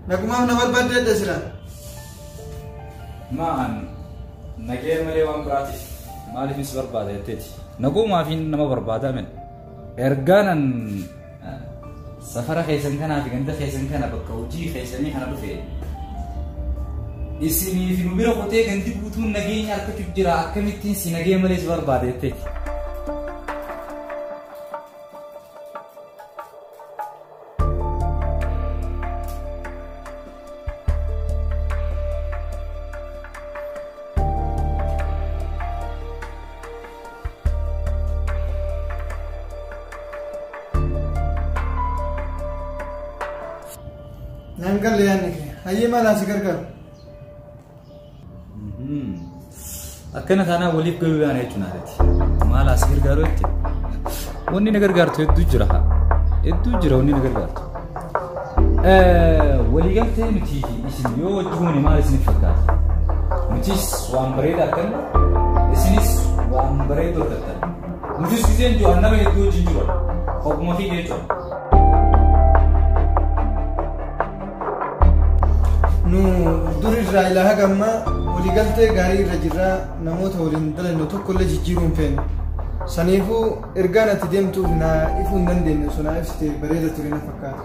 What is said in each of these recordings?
Nagumam na barbadde desira. Maan nagee malee waan biraatiif maaliifis barbaada jetteeti. Nagumaaf nama barbaada men. Ergaanan safara keessan kanaa fi ganda keessan kana bakka hojii keessanii kana dhufe. Isinii fi nu bira qotee gandi guutuun nageenya harkachuuf jira akkamittiin si nagee malees barbaada jetteeti. Nanggal lian ni, aye malah segar kar. Akkana tanaa waliif galuu yaana jechuun haadhati. Maal as gargaaru jetti. Wanni na gargaartu hedduu jira haa. Hedduu jira wanni na gargaartu. Waliigaltee nuti isin yoo wajjumani maal isiniif fakkaata? Nutis waan bareedaa akkana, isinis waan bareedoo akkana. Nutis giseen jiru nama hedduu wajjin jiru. Hogguma fi jechuudha. Nu duri Israa'ila hagamma waliigaltee gaarii irra jirra namoota waliin dalannu tokko illee jijjiiruun feene. Saniifuu ergaan ati deemtuuf na ifuu hin dandeenye sunaa ibsite bareeda ture na fakkaata.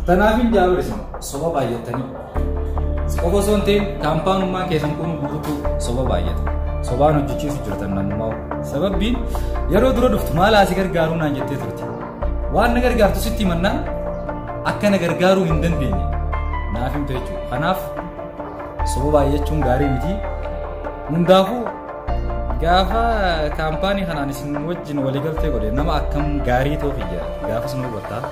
Tanaafin jaalalaatifi soba baay'atanii. Qofa osoo hin ta'in kaampaanummaa keessan kun guutuu soba baay'ata. Sobaan hojjechiisu jirtan namummaa. Sababbiin yeroo dura dhuftu maal asii gargaaruu naan jettee turte. Waan na gargaartu sitti himannaan akka na gargaaruu hin dandeenye. Naaf himte jechuudha. Kanaaf soba baay'achuun gaarii miti. Hundaafuu gaafa kaampaanii kanaan isin wajjin waliigaltee godhe nama akkam gaarii ta'uuf ijaa gaafa isin hubattaa.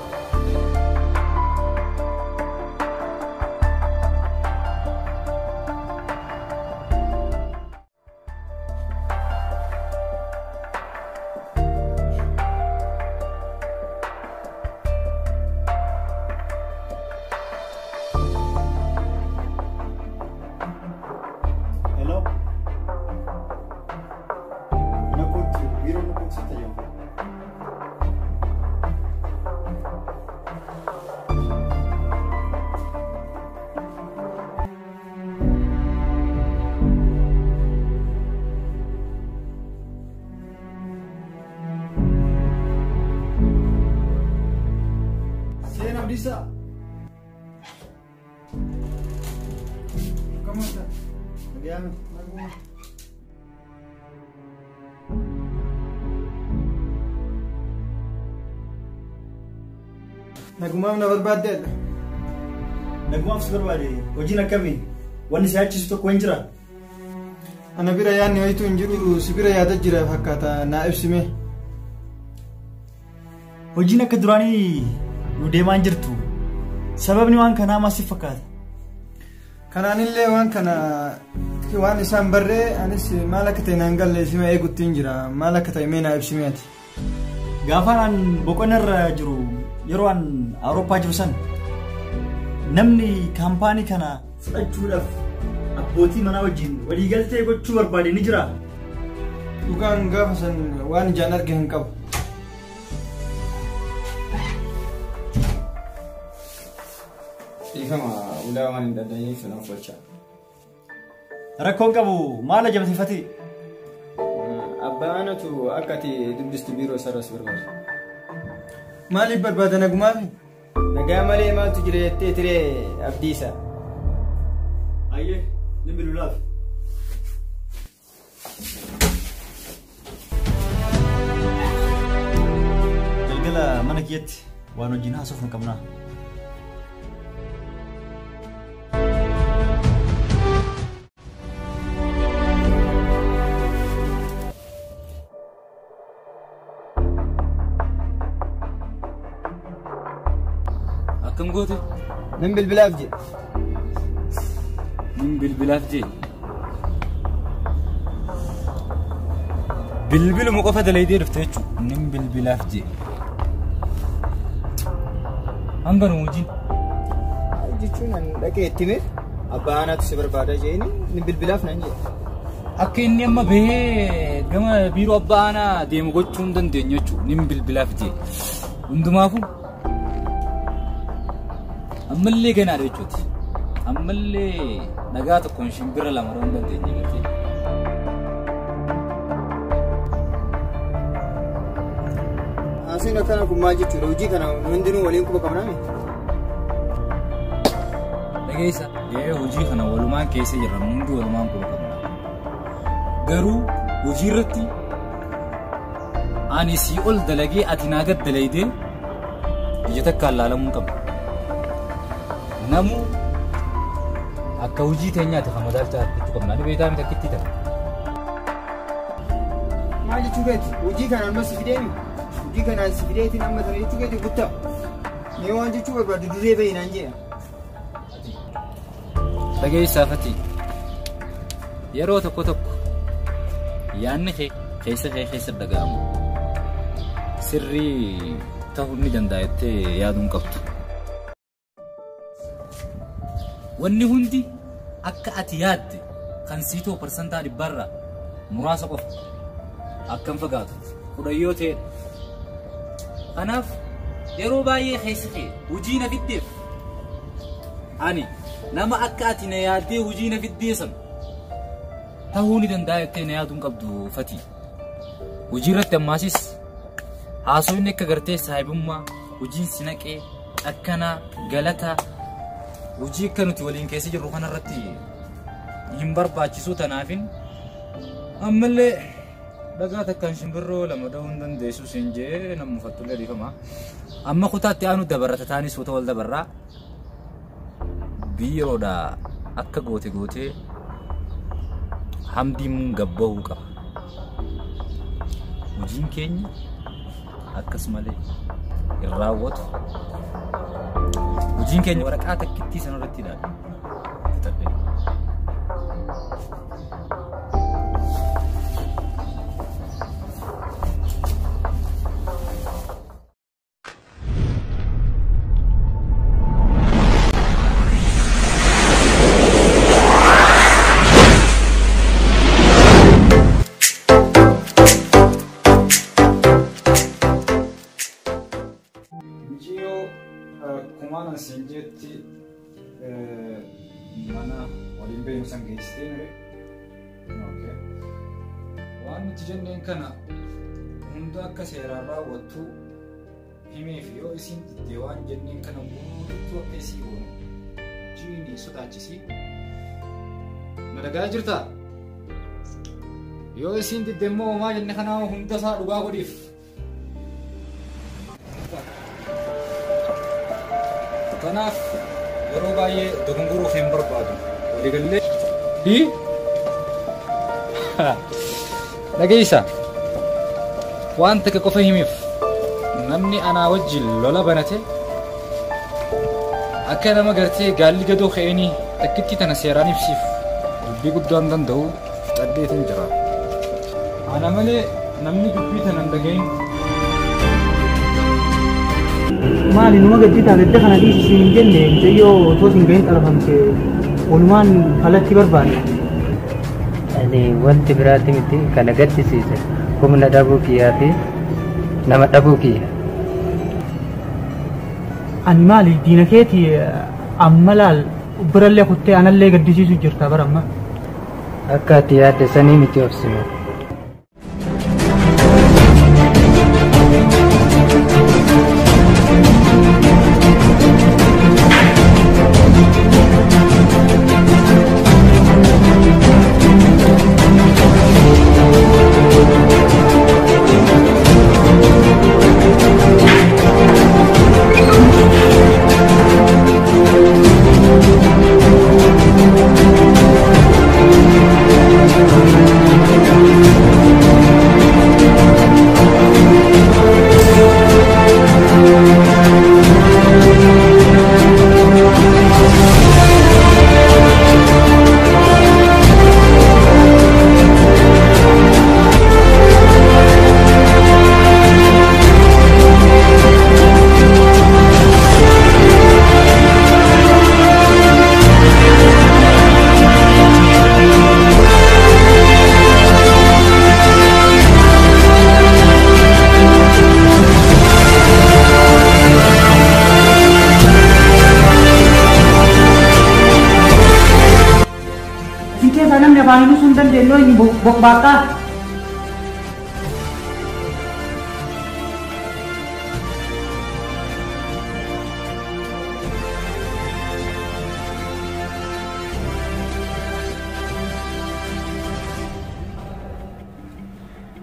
Bisa. ¿Cómo está? Bien. Nagumam na barbadde. Nagumam si barbadde. Hojii akkami? Wanni si achisu tokko hin jira? Ana bira yaadni wayitu hin jiru si bira yaada jira fakkaata naa ibsime. Hojiin akka duraanii nu deemaan jirtu. Sababni waan kanaa maasiif fakkaata? Kanaanillee waan kana waan isaan barree anis maal akka ta'e naan galle sima eegutti hin jira maal akka ta'e mee naa ibsimeeti. Gaafa aan boqonnarra jiru yeroo aan Awurooppaa jiru san namni kaampaanii kana fudhachuudhaaf abbootii manaa wajjin waliigaltee gochuu barbaade ni jira. Dhugaan gaafa san waan ijaan arge hin qabu. Ifama ulaa waan hin dandeenyeef sunan folcha. Rakkoon qabu maal ajabsiifate? Abbaanatu akka ati dubbistu biiroo sarras barbaada. Maaliif barbaada nagumaafi? Nagaa malee maaltu jira jettee tiree abdiisa. Ayyee dhimmi lulaaf. Galgala mana kiyyatti waan wajjin haasofnu qabnaa. akkam goote? Nin bilbilaaf je. Nin bilbilaaf je. Bilbiluma qofa dalaydee dhufte jechuudha. Nin bilbilaaf je. Hanga nu wajjin. Jechuun an dhaqee itti mee abbaa anaatu si barbaada jeeni nin bilbilaaf nan je. Akka inni amma bahee gama biiroo abbaa anaa deemu gochuu hin dandeenye jechuudha. Nin bilbilaaf je. Hundumaafuu ammallee ganaadha jechuuti. Ammallee nagaa tokkoon shimbira lama roon dandeenye galtee. Asiin akkana kun maal jechuudha? Hojii kana hundinuu waliin quba qabnaami? Dhageessa. Hojii kana walumaan keessa jirra. Hundi walumaan quba qabna. Garuu hojii irratti ani sii ol dalagee ati naa gad dalaydee ija takkaan laalamuu qaba. Namu akka hojii teenyaati kan madaalcha argachuu qabna. Ani beekaa miti akkitti ta'a. Maal jechuu keeti? Hojii kanaan mas fideemi? Hojii kanaan si fideetiin amma sana jechuu keeti gutta. Mee waan jechuu barbaadu duree bahi naan jedha. Dhageessaafati yeroo tokko tokko yaanni keessa dhaga'amu sirrii ta'uu ni danda'a jettee yaaduun qabdu. Wanni hundi akka ati yaadde kan siitoo parsantaa dhibbarraa muraasa qofa akkam fagaatu kudhayyoo ta'edha. Kanaaf yeroo baay'ee keessa kee hojii na fiddeef ani nama akka ati na yaaddee hojii na fiddeessan ta'uu ni danda'a jettee na yaaduun qabdu Fati. Hojii irratti ammaasis haasofni akka gartee saahibummaa hojiin si naqee akkanaa galataa hojii akka nuti waliin keessa jirru kanarratti hin barbaachisu tanaafin ammallee dhagaa takkaan shimbirroo lama dha'uu hin dandeessu siin jee nama mufatullee dhiifama. Amma kutaatti aanu dabarata taanis wata wal dabarraa biiroodha akka gootee hamdiin gabbahuu qaba. Hojiin keenya akkasumalee hin raawwatu. Hojiin keenya waraqaa takkittii sanarratti ilaala. Kumana senjetti mana waliin beenu san geessitee nire. Okay. Waan nuti jenneen kana hunda akka seeraan raawwattu himeef yoo isin itti waan jenneen kana guutuu akka isii goonu jiini sodaachisi. Madagaa jirta? Yoo isin diddeemmoo homaa jenne kanaa hunda isaa dhugaa godhiif. Kanaaf yeroo baay'ee dogongoruuf hin barbaadu. Waliigallee dhageessa waan takka qofa himeef namni anaa wajjin lola banate akka nama gartee gaalli gadoo ka'eenii takkitti tana seeraan ibsiif dubbii guddaan danda'u fixadheetiin jira. Ana malee namni dubbii tana hin dhagahin. Maali numa gaddita gadda kana dhiisisiin hin jenne mucayyoo otoo siin gahin xarafamte walumaan alatti barbaadde. Ani wanti biraatti miti kana gaddisiise humna dhabuu kiyyaa fi nama dhabuu kiyya. Ani maali diina keeti amma laal birallee kuttee anallee gaddisiisu jirta bara amma. Akka ati yaadde sanii miti obsinu. hin dandeenyu hin bokbaaqaa.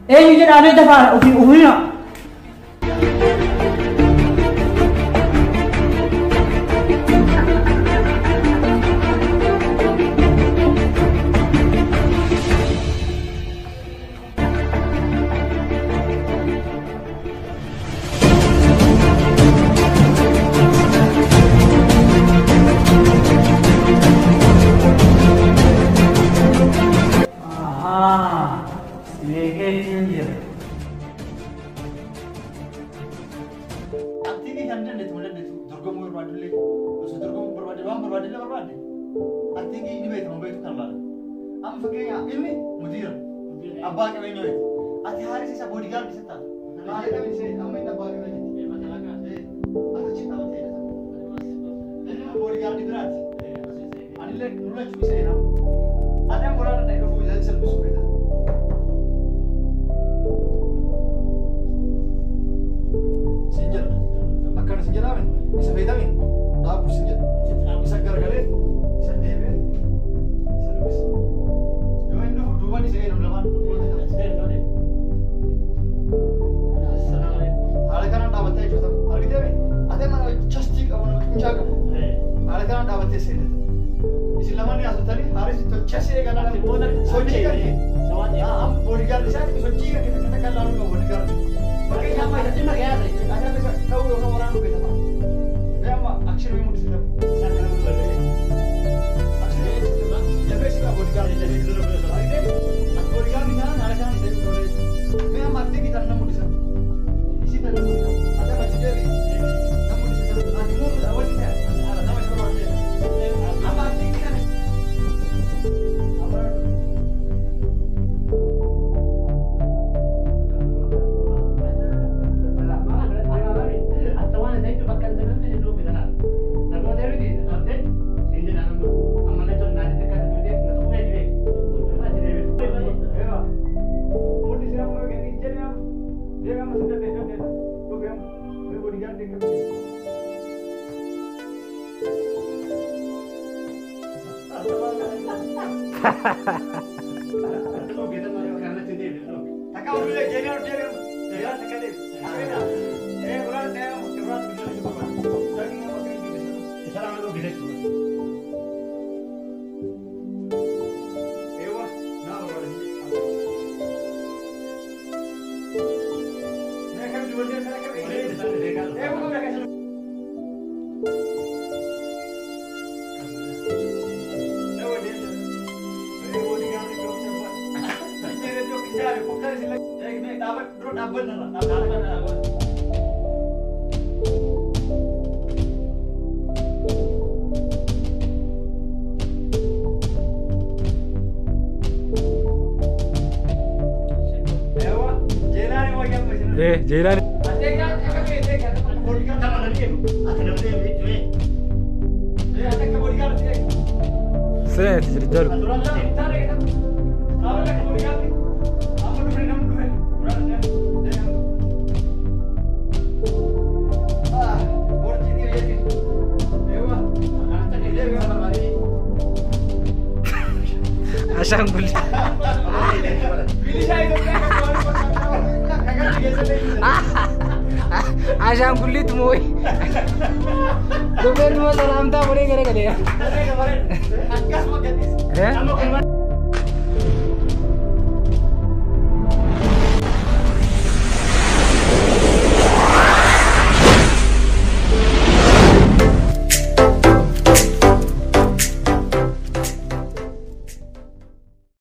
Eenyu jedhamee dafaara ofii Abbaa qabeenyaa ati haaris isa boodigaardi isa taata. Maali qabeen ishee amma inni abbaa qabeenyaa. Ati taphatee dha. Inni boodigaardi biraati. Anillee nula cuusee nama. Ati amma waraana dhahee dhufuu isaa salphisuu beekata. Siin jedha akkana siin jedhaame isa fayyadame dhaabuu siin jedha isa garagalee isa deemee isa dubbisa. Yoo inni dhufu duubaan isa eenyuun lamaan. Haala kanaan dhaabattee jechuudha. Argitee ati mana chastii qabu nama kuncaa qabu. Haala kanaan dhaabattee seeneta. Isin lamaan yaasotanii haaris tochasee kanaan sochii kan amma boodigaardi isaatti sochii kan kita kan laalu qabu boodigaardi. Bakka isaa amma isa dhimma gayaa ta'e ati isa ta'uu yookaan waraanuu beekama. Mee amma akshinii mudisiidhamu. Akshinii jabee si qaba boodigaardi jedhee. Argitee ati boodigaardi kanaan haala kanaan isa eeguudha jechuudha. Mee amma ati gitaan nama mudisa. Isi tanam mudisa. Ati amma jijjiirri nama mudisa. Ati muududha wanti ta'e. Nama isa barbaadee. Amma ati gitaan. Jailan. Saya tidak jalan. Asam kulit. Asam kulit moy. Dober mo salam ta boleh kare kare.